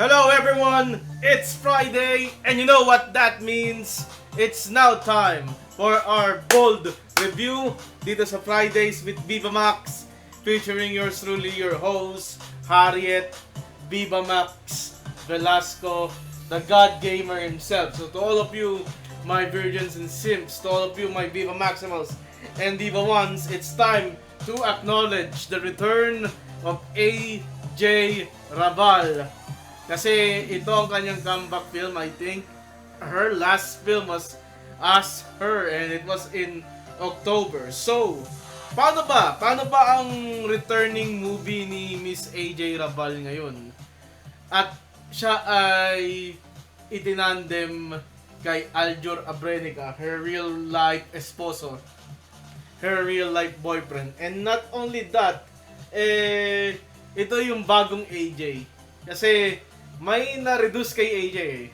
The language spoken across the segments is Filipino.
Hello everyone! It's Friday and you know what that means? It's now time for our bold review dito sa Fridays with Viva Max featuring yours truly, your host, Harriet Viva Max Velasco, the God Gamer himself. So to all of you, my virgins and simps, to all of you, my Viva Maximals and Viva Ones, it's time to acknowledge the return of AJ Rabal. Kasi ito ang kanyang comeback film. I think her last film was As Her and it was in October. So, paano ba? Paano ba ang returning movie ni Miss AJ Rabal ngayon? At siya ay itinandem kay Aljur Abrenica, her real life esposo, her real life boyfriend. And not only that, ito yung bagong AJ. Kasi may na-reduce kay AJ eh.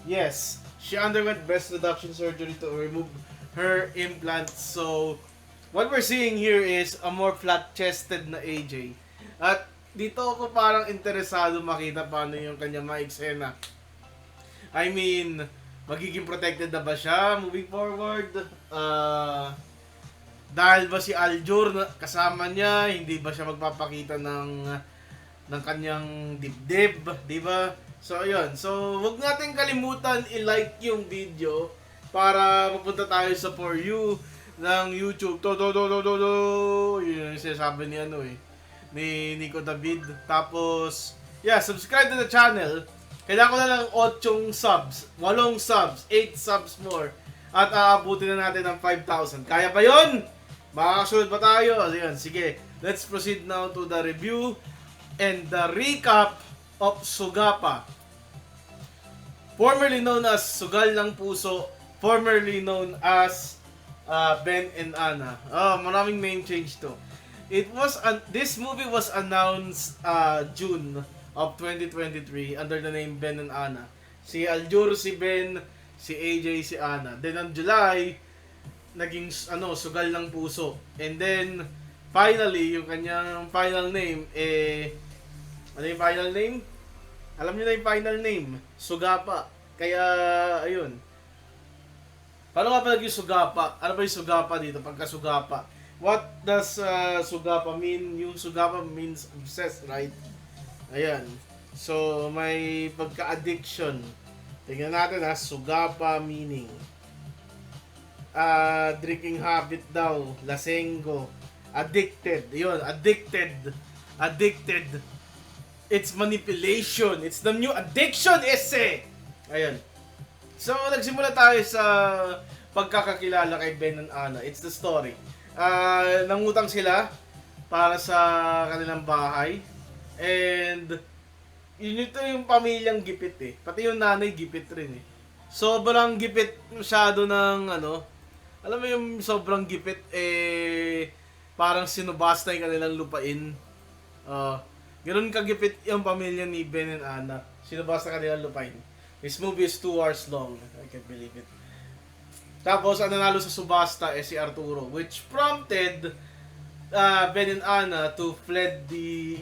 Yes, she underwent breast reduction surgery to remove her implants. So, what we're seeing here is a more flat-chested na AJ. At dito ako parang interesado makita paano yung kanya ma-eksena. I mean, magiging protected na ba siya moving forward? Dahil ba si Aljur kasama niya, hindi ba siya magpapakita ng kanyang dibdib, di ba? So, ayun. So, wag natin kalimutan i-like yung video para mapunta tayo sa For You ng YouTube. Yun yung sinasabi ni ni Nico David. Tapos, yeah, subscribe to the channel. Kailangan ko na lang 8 subs, 8 subs, 8 subs more. At aabutin na natin ng 5,000. Kaya ba yun? Makakasunod ba tayo? Ayan, sige. Let's proceed now to the review and the recap of Sugapa. Formerly known as Sugal ng Puso, formerly known as Ben and Ana. Maraming name change to. This movie was announced June of 2023 under the name Ben and Ana. Si Aljur si Ben, si AJ si Ana. Then on July, naging Sugal ng Puso. And then finally, yung kanyang final name ano yung final name? Alam niyo na yung final name, Sugapa. Kaya ayun. Paano nga pala yung Sugapa? Ano ba yung Sugapa dito pagka Sugapa? What does Sugapa mean? Yung Sugapa means obsessed, right? Ayan. So, may pagka-addiction. Tingnan natin Sugapa meaning. Drinking habit daw, lasenggo, addicted. Yun, addicted. It's manipulation. It's the new addiction essay. Ayan. So, nagsimula tayo sa pagkakakilala kay Ben and Ana. It's the story. Nangutang sila para sa kanilang bahay. And ito yung pamilyang gipit eh. Pati yung nanay gipit rin eh. Sobrang gipit masyado ng alam mo yung sobrang gipit parang sinubasta yung kanilang lupain. Ganun kagipit yung pamilya ni Ben and Ana. Sinubasta kanilang lupain. This movie is 2 hours long. I can't believe it. Tapos, ang nanalo sa subasta si Arturo, which prompted Ben and Ana to fled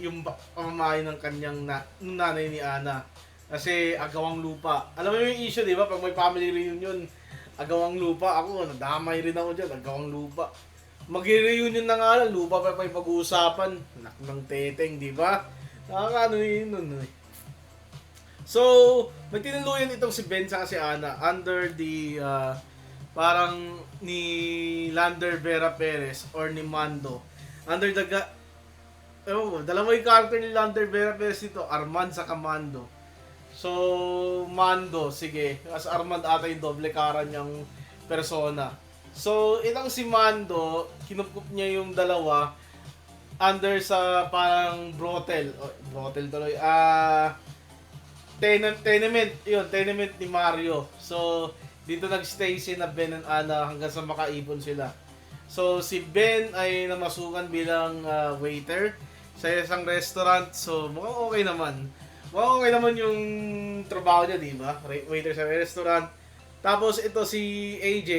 yung pamamahay ng kanyang nanay ni Ana. Kasi agawang lupa. Alam mo yung issue, di ba? Pag may family reunion, agawang lupa. Ako, nadamay rin ako dyan, agawang lupa. Mag-reunion na nga lang, lupa pa yung pag-uusapan. Anak ng teteng, di ba? Nakakaano yun nun eh. So, may tinuluyan itong si Ben sa si Ana under the parang ni Lander Vera Perez or ni Mando. Under the dalawa yung character ni Lander Vera Perez dito, Armand sa Mando. So, Mando, sige. As Armand ata yung doble cara niyang persona. So, itong si Mando, kinukup niya yung dalawa under sa parang brothel tuloy. Tenement ni Mario. So, dito nagstay si na Ben and Ana hanggang sa makaipon sila. So, si Ben ay namasukan bilang waiter sa isang restaurant. So, mukhang okay naman. Mukhang okay naman yung trabaho niya, di ba? Waiter sa restaurant. Tapos, ito si AJ,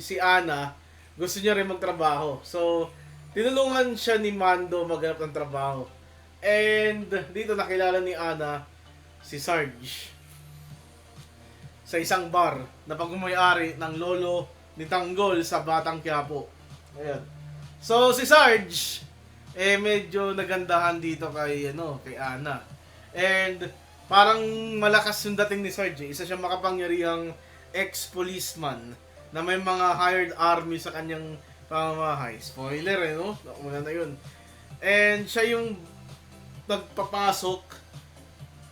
si Ana, gusto niya rin magtrabaho. So, tinulungan siya ni Mando maghanap ng trabaho. And dito nakilala ni Ana si Sarge sa isang bar na pagmamayari ng lolo ni Tanggol sa Batang Quiapo. Ayan. So si Sarge medyo nagandahan dito kay kay Ana. And parang malakas yung dating ni Sarge. Isa siyang makapangyarihang ex-policeman na may mga hired army sa kanyang pamamahay. Spoiler no? Muna na yun. And siya yung nagpapasok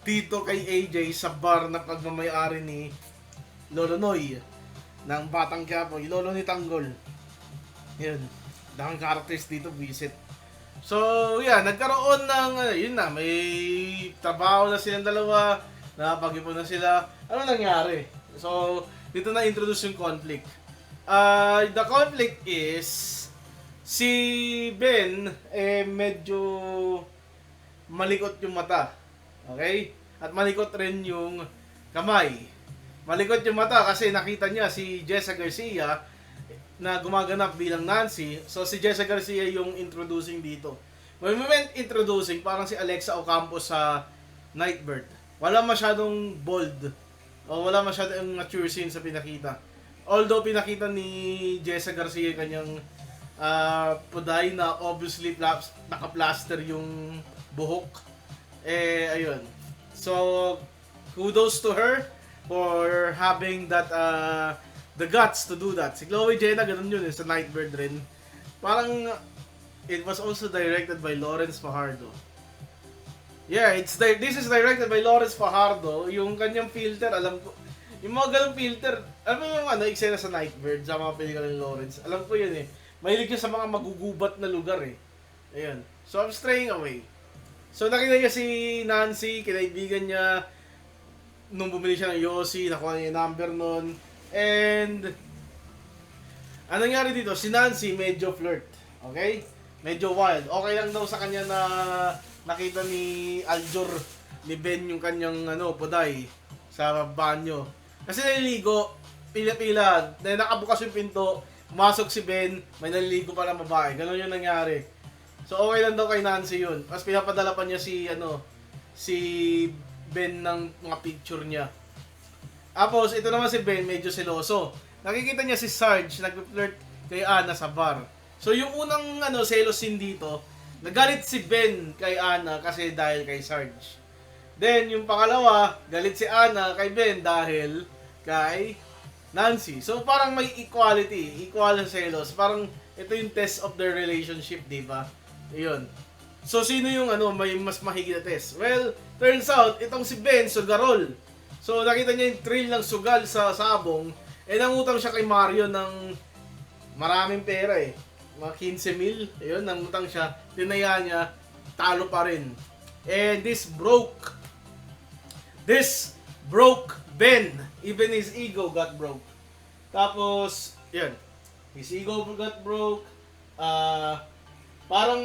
dito kay AJ sa bar na pagmamayari ni Lolo Noy ng Batang Quiapo, yung lolo ni Tanggol. Yun. Daming characters dito, visit. So, nagkaroon ng, yun na, may trabaho na silang dalawa, nakapag-ipon na sila. Ano nangyari? So, dito na introduce yung conflict. The conflict is, si Ben, medyo malikot yung mata. Okay? At malikot rin yung kamay. Malikot yung mata kasi nakita niya si Jessa Garcia na gumaganap bilang Nancy. So si Jessa Garcia yung introducing dito. When we went introducing, parang si Alexa Ocampo sa Nightbird. Wala masyadong bold. O wala masyadong mature scene sa pinakita. Although pinakita ni Jessa Garcia kanyang puday na obviously naka-plaster yung buhok. Ayun. So, kudos to her for having that the guts to do that. Si Chloe Jenna, ganun yun sa Nightbird rin. Parang it was also directed by Lawrence Fajardo. Yeah, this is directed by Lawrence Fajardo. Yung kanyang filter, alam ko, yung mga ganung filter, alam mo yung eksena sa Nightbird sa mga pelikula ni Lawrence, alam ko yun mahilig yun sa mga magugubat na lugar Ayun. So I'm straying away. So nakita niya si Nancy, kinaibigan niya nung bumili siya ng Yossi, nakuha niya yung number nun. And anong nangyari dito? Si Nancy medyo flirt. Okay? Medyo wild. Okay lang daw sa kanya na nakita ni Aljur ni Ben yung kanyang puday sa banyo. Kasi naliligo, pila-pila, nakabukas yung pinto, pumasok si Ben, may naliligo pa na babae. Ganun yung nangyari. So okay lang daw kay Nancy yun. Tapos pinapadala pa niya si Ben ng mga picture niya. Tapos ito naman si Ben medyo seloso. Nakikita niya si Sarge nag-flirt kay Ana sa bar. So yung unang selos scene dito, nagalit si Ben kay Ana kasi dahil kay Sarge. Then yung pangalawa, galit si Ana kay Ben dahil kay Nancy. So parang may equality, equal selos. Parang ito yung test of their relationship, di ba? Ayun. So sino yung may mas mahigit na test? Well, turns out itong si Ben Sugarol. So nakita niya yung thrill ng sugal sa sabong, nangutang siya kay Mario ng maraming pera mga 15 mil. Ayun, nangutang siya, tinaya niya, talo pa rin. And this broke Ben. Even his ego got broke. Tapos, yun. His ego got broke. Parang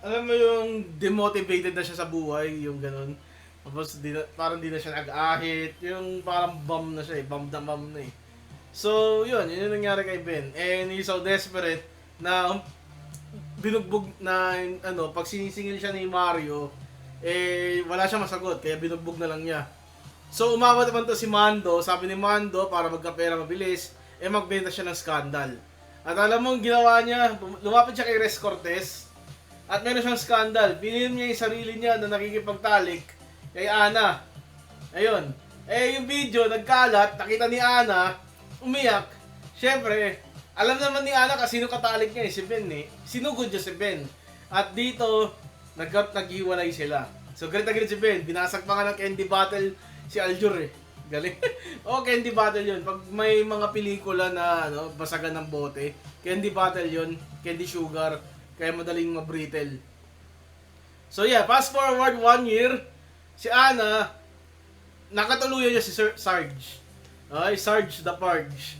alam mo yung demotivated na siya sa buhay, yung ganun. Tapos parang di na siya nag-ahit, yung parang bum na siya bum na So, yun yung nangyari kay Ben. And he's so desperate na binugbog na pag sinisingil siya ni Mario, wala siya masagot, kaya binugbog na lang niya. So, umabot naman to si Mando, sabi ni Mando, para magkapera mabilis, magbenta siya ng skandal. At alam mo, ginawa niya, lumapit siya kay Res Cortez, at meron siyang skandal. Pinilm niya yung sarili niya na nakikipagtalik kay Ana. Ayun. Yung video, nagkalat, nakita ni Ana, umiyak. Siyempre, alam naman ni Ana kasi sino katalik niya si Ben Sinugod niya si Ben. At dito, naghiwalay sila. So, galit na galit si Ben. Binasak pa nga ng candy bottle si Aljur Galing. Candy bottle yun. Pag may mga pelikula na basagan ng bote, candy bottle yun, candy sugar, kaya madaling mabrittle. So yeah, fast forward 1 year, si Ana, nakatuluyan niya si Sarge. Okay, Sarge the Parge.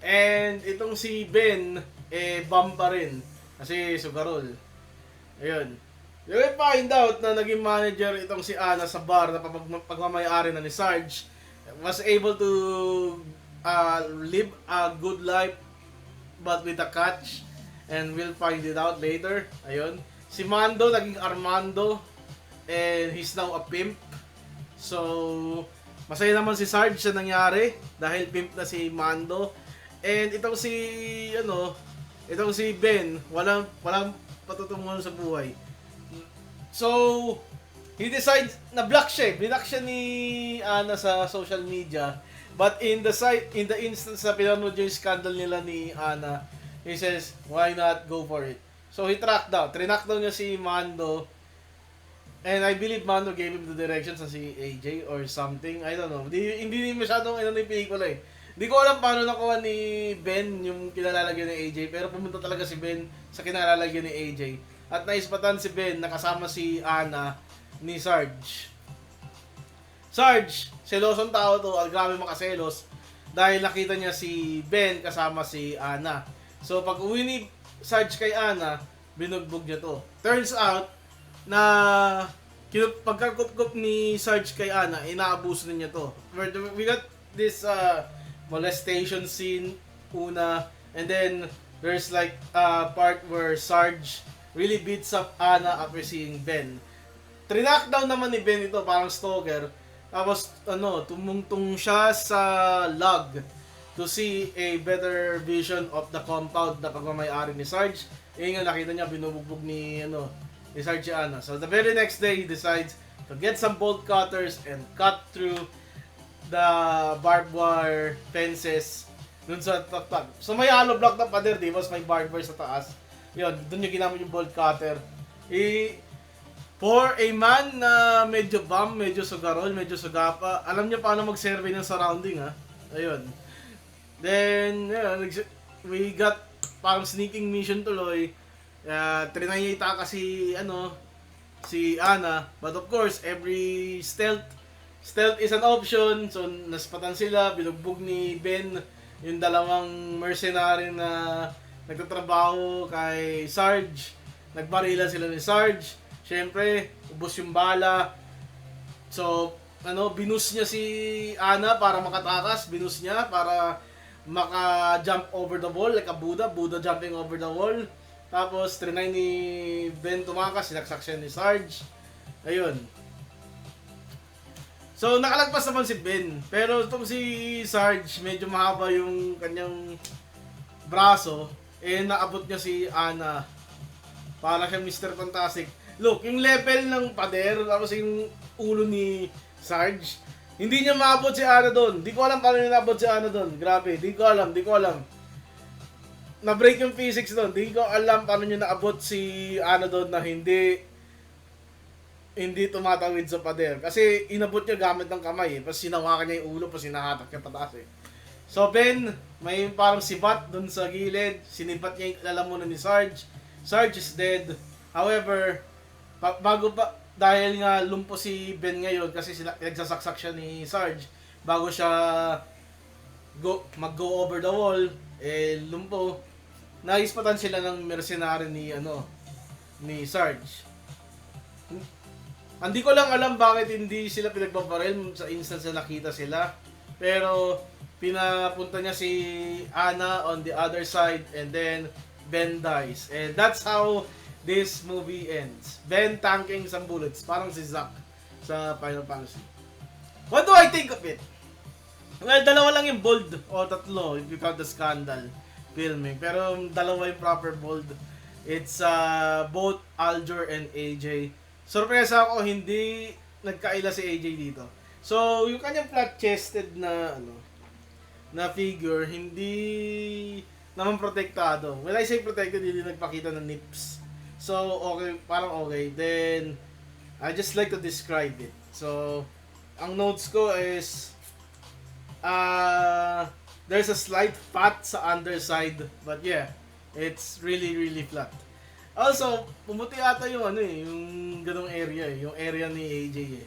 And itong si Ben, bum pa rin. Kasi sugarol. Ayun. You will find out na naging manager itong si Ana sa bar na pagmamayari na ni Sarge. Was able to live a good life but with a catch. And we'll find it out later. Ayun. Si Mando naging Armando and he's now a pimp. So, masaya naman si Sarge sa nangyari dahil pimp na si Mando. And itong si Ben, walang patutunguhan sa buhay. So, he decides na block siya. Block siya ni Ana sa social media. But in the instance na pinanood yung scandal nila ni Ana, he says, why not go for it? So he tracked down. Trinack down niya si Mando. And I believe Mando gave him the directions sa si AJ or something. I don't know. Hindi masyadong yung pelikula eh. Hindi ko alam paano nakuha ni Ben yung kinalalagyan ni AJ. Pero pumunta talaga si Ben sa kinalalagyan ni AJ. At naispatan si Ben na kasama si Ana ni Sarge. Sarge, selosong tao to. Grabe makaselos. Dahil nakita niya si Ben kasama si Ana. So pag uwi ni Sarge kay Ana, binugbog niya to. Turns out na pagkakup-kup ni Sarge kay Ana, inaabuso niya to. We got this molestation scene una, and then there's like a part where Sarge really beats up Ana after seeing Ben. Trinakdown naman ni Ben ito, parang stalker. Tapos tumungtong siya sa log to see a better vision of the compound na pagmamayari ni Sarge. Yung nakita niya, binubugbog ni Sarge Ana. So the very next day, he decides to get some bolt cutters and cut through the barbed wire fences dun sa tatag. So may hollow block na pader, di ba? May barbed wire sa taas. Yun, dun yung ginamit yung bolt cutter. For a man na medyo bum, medyo sugarol, medyo sugapa, alam niya paano mag-survey ng surrounding, ha? Ayun. Then, we got parang sneaking mission tuloy. Trinay niya itaka si Ana. But of course, every stealth is an option. So, naspatan sila, binugbog ni Ben yung dalawang mercenary na nagtatrabaho kay Sarge. Nagbarila sila ni Sarge. Siyempre, ubos yung bala. So, binus niya si Ana para makatakas. Binus niya para maka-jump over the wall like a Buddha jumping over the wall. Tapos, trinay ni Ben tumakas, sinaksak siya ni Sarge. Ayun. So, nakalagpas naman si Ben. Pero itong si Sarge, medyo mahaba yung kanyang braso. Naabot niya si Ana. Para siyang Mr. Fantastic. Look, yung level ng pader, tapos yung ulo ni Sarge, hindi niya maabot si Ana doon. Di ko alam paano niya naabot si Ana doon. Grabe, di ko alam. Na-break yung physics doon. Di ko alam paano niya naabot si Ana doon na hindi tumatawid sa pader. Kasi inabot niya gamit ng kamay. Tapos sinawakan niya yung ulo, tapos sinahatak niya pataas eh. So Ben, may parang sibat doon sa gilid. Sinibat niya yung lalamunan ni Sarge. Sarge is dead. However, dahil nga lumpo si Ben ngayon kasi nagsasaksak siya ni Sarge bago siya mag-go over the wall, lumpo. Naispatan sila ng mercenary ni Sarge. Hindi ko lang alam bakit hindi sila pinagbabaril sa instance na nakita sila. Pero pinapunta niya si Ana on the other side and then Ben dies. And that's how this movie ends. Ben tanking some bullets. Parang si Zack sa Final Fantasy. What do I think of it? Well, dalawa lang yung bold. O tatlo, if you count the scandal filming. Pero dalawa yung proper bold. It's both Aljur and AJ. Sorpresa ako, hindi nagkaila si AJ dito. So, yung kanyang flat-chested na figure, hindi naman protektado. When I say protected, hindi nagpakita ng nips. So, okay, parang okay. Then, I just like to describe it. So, ang notes ko is, there's a slight fat sa underside, but yeah, it's really, really flat. Also, pumuti ata yung yung ganong area yung area ni AJ eh.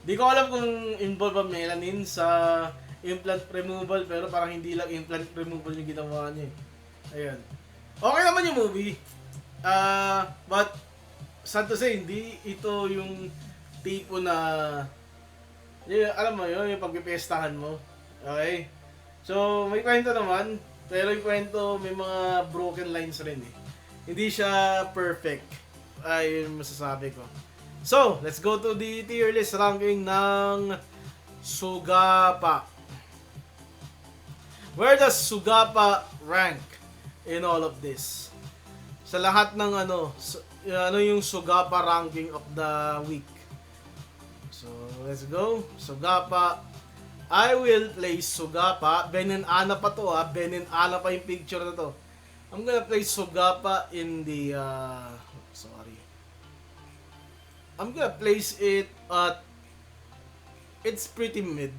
Di ko alam kung involved ang melanin sa implant removal, pero parang hindi lang implant removal yung ginawa niya eh. Ayun. Okay naman yung movie. But sad to say, hindi ito yung tipo na alam mo yun, yung pagpipestahan mo. Okay? So, may kwento naman, pero yung kwento may mga broken lines rin eh. Hindi siya perfect. Ay, yun masasabi ko. So, let's go to the tier list ranking ng Sugapa. Where does Sugapa rank in all of this? Sa lahat ng ano yung Sugapa ranking of the week. So, let's go. Sugapa. I will place Sugapa. Ben and Ana pa to ha. Ben and Ana pa yung picture na to. I'm gonna place Sugapa in the I'm gonna place it at it's pretty mid.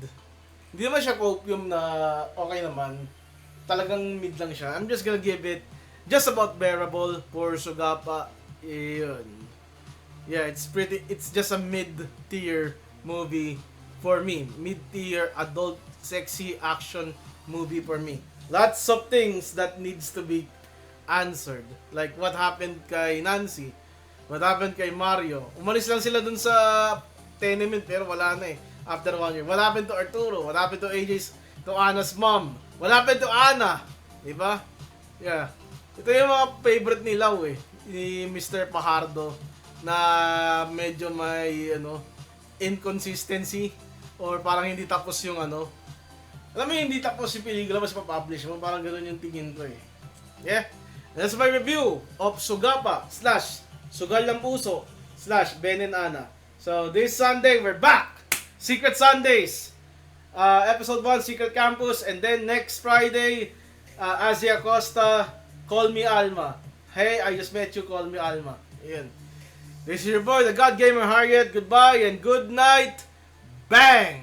Hindi naman siya copium na okay naman. Talagang mid lang siya. I'm just gonna give it just about bearable for Sugapa. Yun. Yeah, it's just a mid-tier movie for me. Mid-tier adult sexy action movie for me. Lots of things that needs to be answered. Like what happened kay Nancy. What happened kay Mario. Umalis lang sila dun sa tenement pero wala na eh. After 1 year. What happened to Arturo? What happened to to Anna's mom? What happened to Anna? Diba? Yeah. Ito yung mga favorite ni Lau eh. Ni Mr. Pajardo na medyo may inconsistency or parang hindi tapos yung alam mo hindi tapos yung pelikula mas pa-publish mo, parang ganoon yung tingin ko eh. Yeah. That's my review of Sugapa / Sugal ng Puso / Ben and Ana. So this Sunday we're back. Secret Sundays. Episode 1 Secret Campus, and then next Friday Asia Costa, Call Me Alma. Hey, I just met you, Call Me Alma. Ayan. This is your boy, the God Gamer Harriet. Goodbye and good night. Bang!